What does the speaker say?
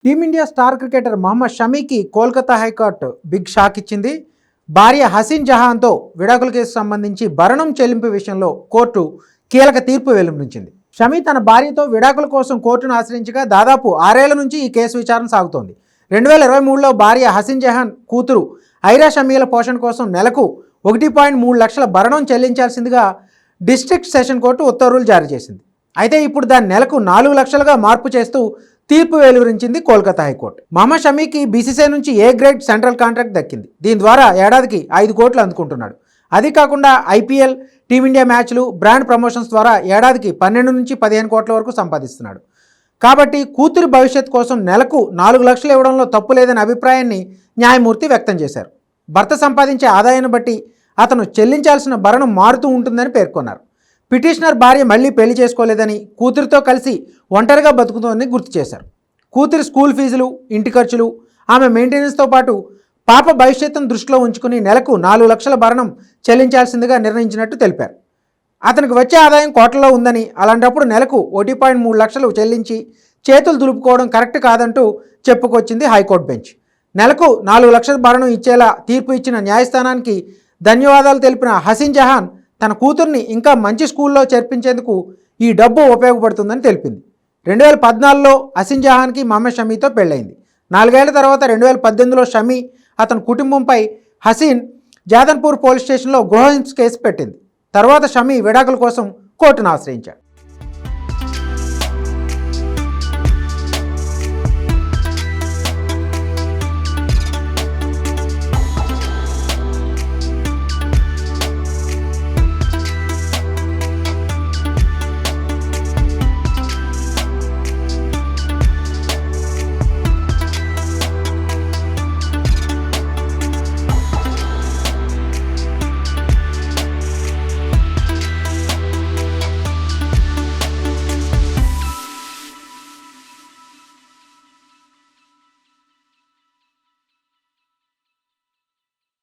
Team India star cricketer Mohammed షమీకి Kolkata high court big shock ఇచ్చింది. భార్య హసీన్ జహాన్తో విడాకుల కేసు సంబంధించి భరణం చెల్లింపు విషయంలో కోర్టు కీలక తీర్పు వెలువరించింది. షమీ తన భార్యతో విడాకుల కోసం కోర్టును ఆశ్రయించగా దాదాపు 6 ఏళ్ల నుంచి ఈ కేసు విచారణ సాగుతోంది. 2023లో భార్య హసీన్ జహాన్ కూతురు ఐరా షమీల పోషణ కోసం నెలకు 1.3 లక్షల భరణం చెల్లించాల్సిందిగా డిస్ట్రిక్ట్ సెషన్ కోర్టు ఉత్తర్వులు జారీ చేసింది. అయితే ఇప్పుడు దాన్ని నెలకు 4 లక్షలుగా మార్పు చేస్తూ తీర్పు వెలువరించింది కోల్కతా హైకోర్టు. మహమ్మద్ షమీకి బీసీసీఐ నుంచి ఏ గ్రేడ్ సెంట్రల్ కాంట్రాక్ట్ దక్కింది. దీని ద్వారా ఏడాదికి 5 కోట్లు అందుకుంటున్నాడు. అది కాకుండా ఐపీఎల్, టీమిండియా మ్యాచ్లు, బ్రాండ్ ప్రమోషన్స్ ద్వారా ఏడాదికి 12 నుంచి 15 కోట్ల వరకు సంపాదిస్తున్నాడు. కాబట్టి కూతురి భవిష్యత్ కోసం నెలకు 4 లక్షలు ఇవ్వడంలో తప్పు లేదనే అభిప్రాయాన్ని న్యాయమూర్తి వ్యక్తం చేశారు. భర్త సంపాదించే ఆదాయాన్ని బట్టి అతను చెల్లించాల్సిన భరణం మారుతూ ఉంటుందని పేర్కొన్నారు. పిటిషనర్ భార్య మళ్లీ పెళ్లి చేసుకోలేదని, కూతురితో కలిసి ఒంటరిగా బతుకుతోందని గుర్తు చేశారు. కూతురి స్కూల్ ఫీజులు, ఇంటి ఖర్చులు, ఆమె మెయింటెనెన్స్తో పాటు పాప భవిష్యత్తును దృష్టిలో ఉంచుకుని నెలకు 4 లక్షల భరణం చెల్లించాల్సిందిగా నిర్ణయించినట్టు తెలిపారు. అతనికి వచ్చే ఆదాయం కోట్లలో ఉందని, అలాంటప్పుడు నెలకు 1.3 లక్షలు చెల్లించి చేతులు దులుపుకోవడం కరెక్ట్ కాదంటూ చెప్పుకొచ్చింది హైకోర్టు బెంచ్. నెలకు 4 లక్షల భరణం ఇచ్చేలా తీర్పు ఇచ్చిన న్యాయస్థానానికి ధన్యవాదాలు తెలిపిన హసీన్ జహాన్ తన కూతుర్ని ఇంకా మంచి స్కూల్లో చేర్పించేందుకు ఈ డబ్బు ఉపయోగపడుతుందని తెలిపింది. 2014లో హసీన్ జహాన్కి మహమ్మద్ షమీతో పెళ్ళైంది. 4 ఏళ్ల తర్వాత 2018లో షమీ, అతని కుటుంబంపై హసీన్ జాదన్పూర్ పోలీస్ స్టేషన్లో గృహహింస కేసు పెట్టింది. తర్వాత షమీ విడాకుల కోసం కోర్టును ఆశ్రయించాడు.